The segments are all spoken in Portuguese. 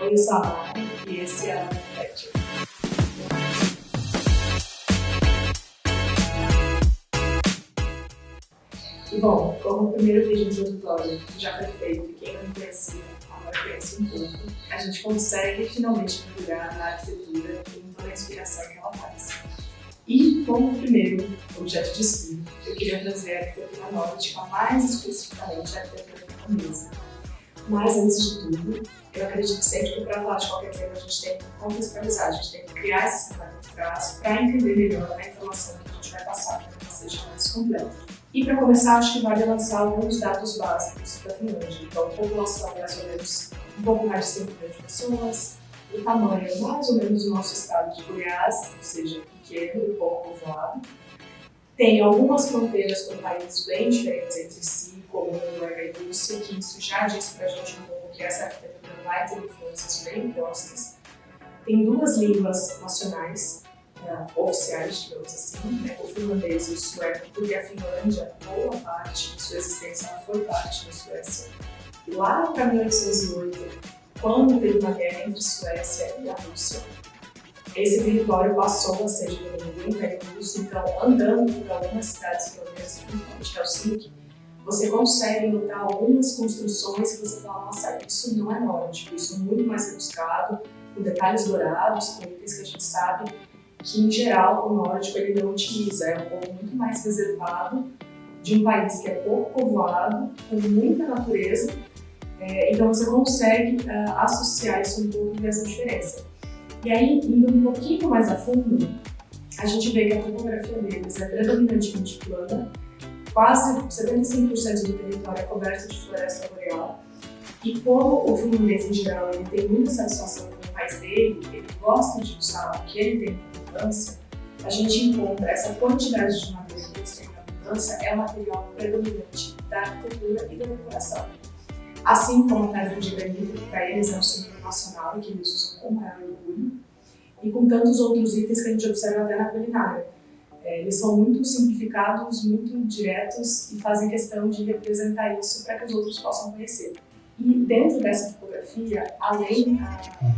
Eu sou a Mari e esse é o Arquiteto. E bom, como o primeiro vídeo introdutório já foi feito e quem não conhecia agora conhece um pouco, a gente consegue finalmente mergulhar na arquitetura e em toda a inspiração que ela traz. E como primeiro objeto de estudo, eu queria trazer a arquitetura nórdica, mais especificamente a arquitetura finlandesa. Mas antes de tudo, eu acredito sempre que para falar de qualquer tema a gente tem que contextualizar, a gente tem que criar esse cenário de trás para entender melhor a informação que a gente vai passar para que ela seja mais completa. E para começar, acho que vale lançar alguns dados básicos da Finlândia. Então, população mais ou menos um pouco mais de 5 milhões de pessoas, o tamanho mais ou menos do nosso estado de Goiás, ou seja, pequeno e pouco povoado. Tem algumas fronteiras com países bem diferentes entre si, como Noruega e Rússia, que isso já diz pra gente um pouco que essa arquitetura vai ter influências bem postas. Tem 2 línguas nacionais, oficiais, digamos assim, né? O finlandês e o sueco, porque a Finlândia, boa parte de sua existência, ela foi parte da Suécia. E lá para 1908, quando teve uma guerra entre a Suécia e a Rússia, esse território passou a ser dividido do Império Russo. Então, andando por algumas cidades finlandesas, principalmente Helsinki, você consegue notar algumas construções que você fala, nossa, isso não é nórdico, isso é muito mais rebuscado, com detalhes dourados, com itens que a gente sabe que, em geral, o nórdico ele não utiliza. É um povo muito mais reservado, de um país que é pouco povoado, com muita natureza, então você consegue associar isso um pouco dessa diferença. E aí, indo um pouquinho mais a fundo, a gente vê que a topografia deles é predominantemente plana, quase 75% do território é coberto de floresta boreal. E como o finlandês em geral ele tem muita satisfação com o país dele, ele gosta de usar o que ele tem de abundância, a gente encontra essa quantidade de madeira que eles têm de abundância é o material predominante da arquitetura e da decoração. Assim como a pedra de granito, que para eles é um símbolo nacional, que eles usam com maior orgulho, e com tantos outros itens que a gente observa até na culinária. Eles são muito simplificados, muito diretos e fazem questão de representar isso para que os outros possam conhecer. E dentro dessa topografia, além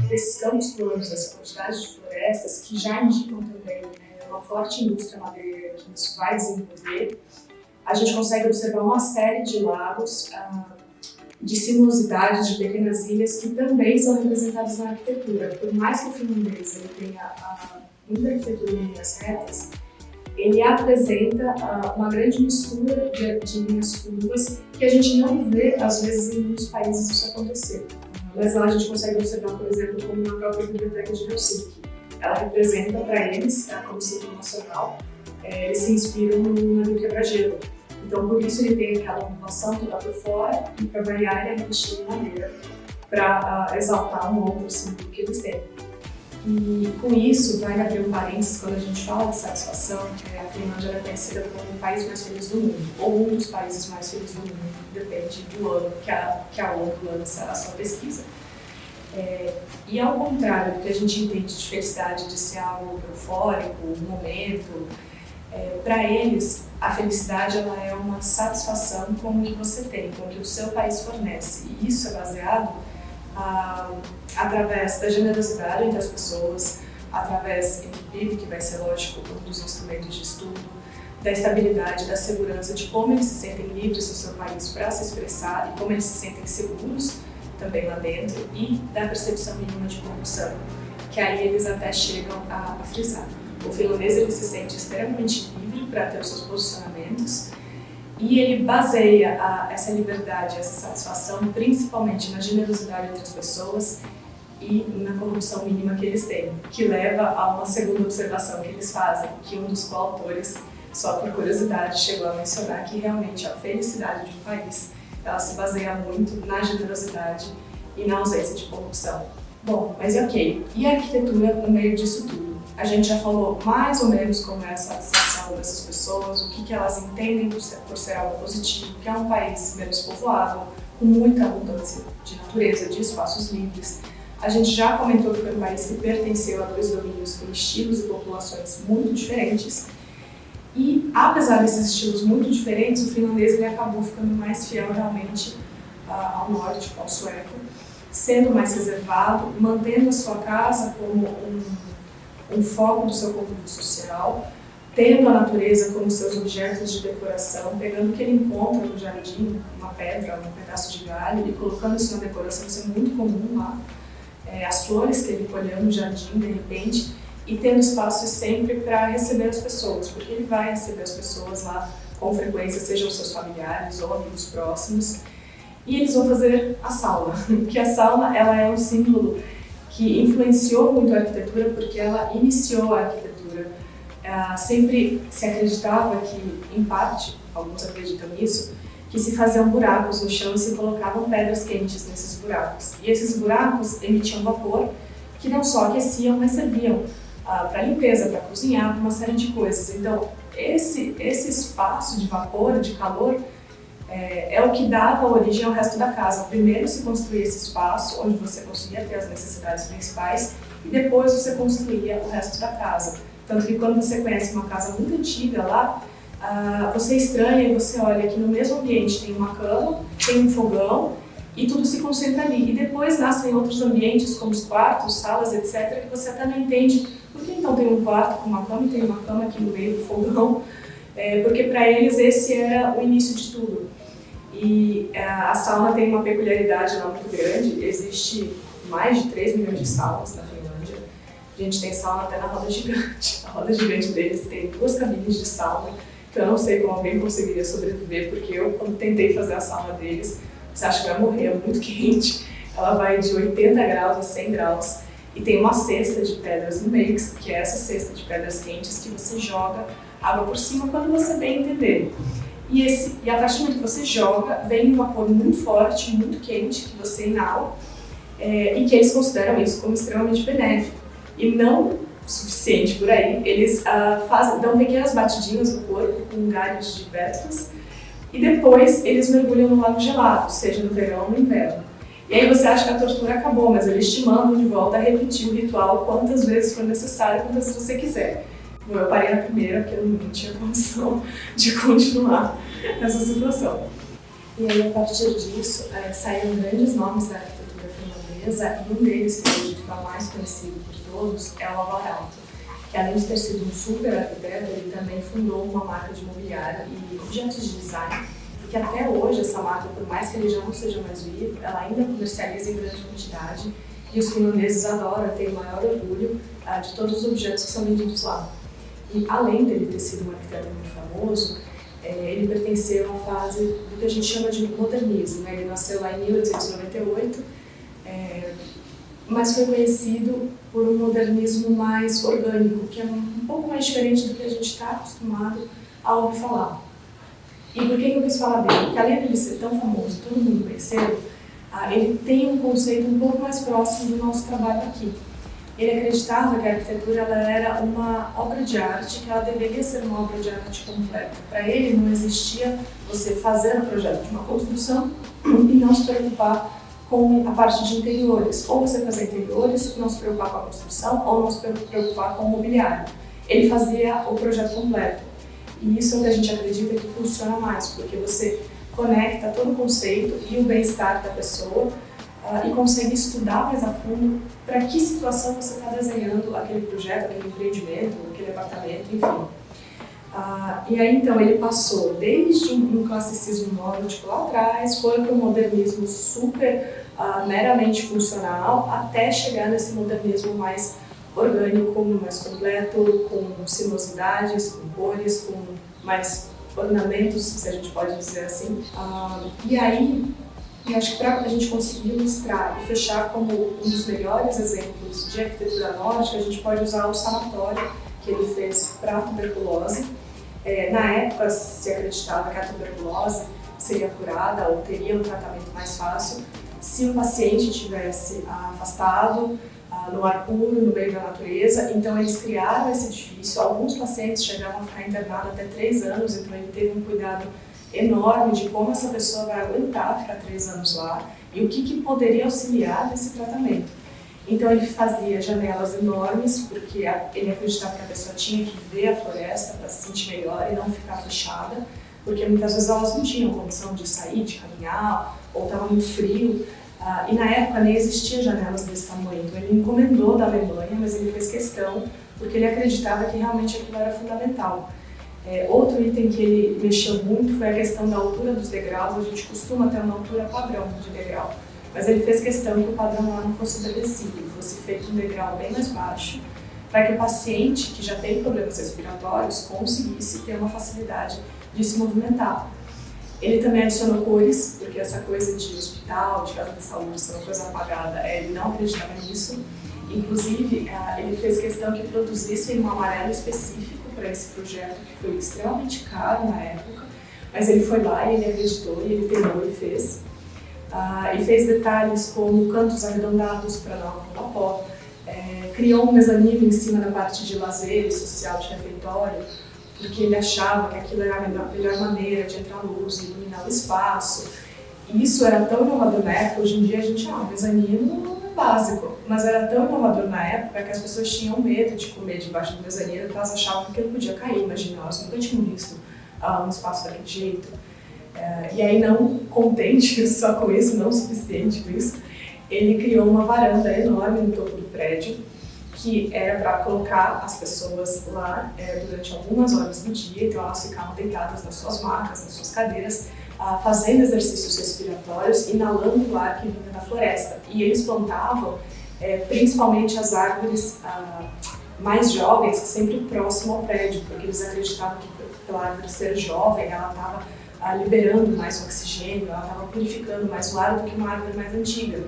desses campos planos, dessa quantidade de florestas, que já indicam também uma forte indústria madeireira que isso vai desenvolver, a gente consegue observar uma série de lagos, de sinuosidades, de pequenas ilhas que também são representadas na arquitetura. Por mais que o finlandês ele tenha muita arquitetura em linhas retas, ele apresenta uma grande mistura de linhas curvas que a gente não vê, às vezes, em muitos países isso acontecer. Mas lá a gente consegue observar, por exemplo, como na própria biblioteca de Helsinki. Ela representa para eles, como símbolo nacional, eles se inspiram no navio quebra-gelo. Então, por isso ele tem aquela ondulação toda por fora e para variar ele é revestido de madeira para exaltar um outro símbolo que eles têm. E com isso, vale abrir um parênteses quando a gente fala de satisfação, a Finlândia é conhecida como o país mais feliz do mundo, ou um dos países mais felizes do mundo, depende do ano que a ONU lança a sua pesquisa. E ao contrário do que a gente entende de felicidade de ser algo eufórico, um momento, para eles, a felicidade ela é uma satisfação com o que você tem, com o que o seu país fornece. E isso é baseado através da generosidade entre as pessoas, através do PIB, que vai ser, lógico, um dos instrumentos de estudo, da estabilidade, da segurança, de como eles se sentem livres no seu país para se expressar e como eles se sentem seguros também lá dentro, e da percepção mínima de corrupção, que aí eles até chegam a frisar. O finlandês ele se sente extremamente livre para ter os seus posicionamentos e ele baseia essa liberdade, essa satisfação principalmente na generosidade entre as pessoas e na corrupção mínima que eles têm, que leva a uma segunda observação que eles fazem, que um dos coautores, só por curiosidade, chegou a mencionar que realmente a felicidade de um país ela se baseia muito na generosidade e na ausência de corrupção. Bom, mas ok, e a arquitetura no meio disso tudo? A gente já falou mais ou menos como é a satisfação dessas pessoas, o que elas entendem por ser algo positivo, que é um país menos povoado, com muita abundância de natureza, de espaços livres. A gente já comentou que foi um país que pertenceu a 2 domínios com estilos e populações muito diferentes. E, apesar desses estilos muito diferentes, o finlandês ele acabou ficando mais fiel realmente ao nórdico, ao sueco, sendo mais reservado, mantendo a sua casa como um foco do seu convívio social, tendo a natureza como seus objetos de decoração, pegando o que ele encontra no jardim, uma pedra, um pedaço de galho, e colocando isso na decoração. Isso é muito comum lá. As flores que ele colheu no jardim, de repente, e tendo espaço sempre para receber as pessoas, porque ele vai receber as pessoas lá com frequência, sejam seus familiares ou amigos próximos, e eles vão fazer a sauna, que a sauna ela é um símbolo que influenciou muito a arquitetura, porque ela iniciou a arquitetura. Sempre se acreditava que, em parte, alguns acreditam nisso, que se faziam buracos no chão e se colocavam pedras quentes nesses buracos. E esses buracos emitiam vapor, que não só aqueciam, mas serviam para limpeza, para cozinhar, para uma série de coisas. Então, esse espaço de vapor, de calor, é o que dava origem ao resto da casa. Primeiro se construía esse espaço, onde você conseguia ter as necessidades principais, e depois você construía o resto da casa. Tanto que quando você conhece uma casa muito antiga lá, você estranha e você olha que no mesmo ambiente tem uma cama, tem um fogão, e tudo se concentra ali. E depois nascem outros ambientes, como os quartos, salas, etc., que você até não entende por que então tem um quarto com uma cama e tem uma cama aqui no meio do fogão, porque para eles esse era o início de tudo. E a sauna tem uma peculiaridade lá muito grande, existe mais de 3 milhões de saunas na Finlândia. A gente tem sauna até na roda gigante. A roda gigante deles tem 2 cabines de sauna, que eu não sei como alguém conseguiria sobreviver, porque eu, quando tentei fazer a sauna deles, você acha que vai morrer, é muito quente. Ela vai de 80 graus a 100 graus e tem uma cesta de pedras no meio, que é essa cesta de pedras quentes que você joga água por cima quando você bem entender. E a partir do momento que você joga, vem um vapor muito forte, muito quente, que você inala, e que eles consideram isso como extremamente benéfico. E não o suficiente por aí, eles dão pequenas batidinhas no corpo com galhos de pétalas, e depois eles mergulham no lago gelado, seja no verão ou no inverno. E aí você acha que a tortura acabou, mas eles te mandam de volta a repetir o ritual quantas vezes for necessário, quantas vezes você quiser. Bom, eu parei na primeira porque eu não tinha condição de continuar nessa situação. E aí, a partir disso, saíram grandes nomes da arquitetura finlandesa, e um deles, que eu acredito que é o mais conhecido por todos, é o Alvar Aalto, que além de ter sido um super arquiteto, ele também fundou uma marca de mobiliário e objetos de design, que até hoje essa marca, por mais que ele já não seja mais vivo, ela ainda comercializa em grande quantidade, e os finlandeses adoram, têm o maior orgulho de todos os objetos que são vendidos lá. E além dele ter sido um arquiteto muito famoso, ele pertenceu a uma fase do que a gente chama de modernismo, né? Ele nasceu lá em 1898, mas foi conhecido por um modernismo mais orgânico, que é um pouco mais diferente do que a gente está acostumado a ouvir falar. E por que eu quis falar dele? Porque além de ele ser tão famoso, todo mundo conheceu, ele tem um conceito um pouco mais próximo do nosso trabalho aqui. Ele acreditava que a arquitetura ela era uma obra de arte, que ela deveria ser uma obra de arte completa. Para ele não existia você fazer o projeto de uma construção e não se preocupar com a parte de interiores. Ou você fazer interiores, não se preocupar com a construção, ou não se preocupar com o mobiliário. Ele fazia o projeto completo. E isso é o que a gente acredita que funciona mais, porque você conecta todo o conceito e o bem-estar da pessoa e consegue estudar mais a fundo para que situação você está desenhando aquele projeto, aquele empreendimento, aquele apartamento, enfim. E aí então ele passou desde um classicismo nórdico lá atrás, foi para um modernismo super meramente funcional, até chegar nesse modernismo mais orgânico, mais completo, com sinuosidades, com cores, com mais ornamentos, se a gente pode dizer assim. E aí, eu acho que para a gente conseguir ilustrar e fechar como um dos melhores exemplos de arquitetura nórdica, a gente pode usar o sanatório que ele fez para a tuberculose. Na época, se acreditava que a tuberculose seria curada ou teria um tratamento mais fácil se o paciente tivesse afastado, no ar puro, no meio da natureza. Então eles criaram esse edifício. Alguns pacientes chegavam a ficar internados até 3 anos, então ele teve um cuidado enorme de como essa pessoa vai aguentar ficar 3 anos lá e o que poderia auxiliar nesse tratamento. Então ele fazia janelas enormes, porque ele acreditava que a pessoa tinha que ver a floresta para se sentir melhor e não ficar fechada, porque muitas vezes elas não tinham condição de sair, de caminhar, ou estava muito frio. E na época nem existia janelas desse tamanho, então ele encomendou da Alemanha, mas ele fez questão porque ele acreditava que realmente aquilo era fundamental. Outro item que ele mexeu muito foi a questão da altura dos degraus. A gente costuma ter uma altura padrão de degrau, mas ele fez questão que o padrão lá não fosse obedecido, fosse feito um degrau bem mais baixo, para que o paciente que já tem problemas respiratórios conseguisse ter uma facilidade de se movimentar. Ele também adicionou cores, porque essa coisa de hospital, de casa de saúde, ser uma coisa apagada, ele não acreditava nisso. Inclusive, ele fez questão que produzissem um amarelo específico para esse projeto, que foi extremamente caro na época, mas ele foi lá e ele acreditou, e ele pegou e fez. E fez detalhes como cantos arredondados para não acumular pó, criou um mezanino em cima da parte de lazer e social de refeitório, porque ele achava que aquilo era a melhor maneira de entrar luz e iluminar o espaço. E isso era tão inovador na época. Hoje em dia a gente, o mezanino é básico, mas era tão inovador na época que as pessoas tinham medo de comer debaixo do mezanino, porque elas achavam que aquilo podia cair. Imagina, elas nunca tinham visto um espaço daquele jeito. E aí, não contente só com isso, não suficiente com isso, ele criou uma varanda enorme no topo do prédio, que era para colocar as pessoas lá durante algumas horas do dia, então elas ficavam deitadas nas suas macas, nas suas cadeiras, fazendo exercícios respiratórios, inalando o ar que vinha da floresta. E eles plantavam principalmente as árvores mais jovens, sempre próximo ao prédio, porque eles acreditavam que pela árvore ser jovem, ela estava liberando mais oxigênio, ela estava purificando mais o ar do que uma árvore mais antiga.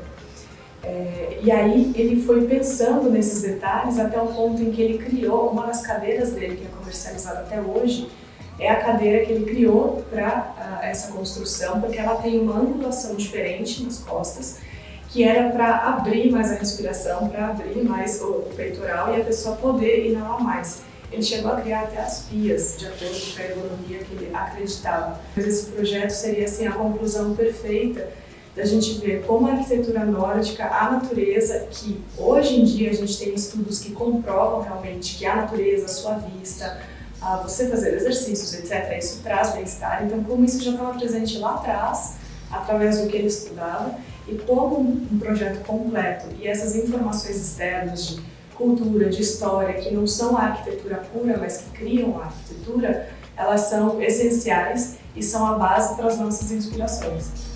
E aí ele foi pensando nesses detalhes até o ponto em que ele criou uma das cadeiras dele, que é comercializada até hoje, é a cadeira que ele criou para essa construção, porque ela tem uma angulação diferente nas costas, que era para abrir mais a respiração, para abrir mais o peitoral e a pessoa poder inalar mais. Ele chegou a criar até as pias, de acordo com a ergonomia que ele acreditava. Mas esse projeto seria assim, a conclusão perfeita da gente ver como a arquitetura nórdica, a natureza, que hoje em dia a gente tem estudos que comprovam realmente que a natureza, a sua vista, você fazer exercícios, etc., isso traz bem-estar. Então, como isso já estava presente lá atrás, através do que ele estudava, e como um projeto completo, e essas informações externas de cultura, de história, que não são a arquitetura pura, mas que criam a arquitetura, elas são essenciais e são a base para as nossas inspirações.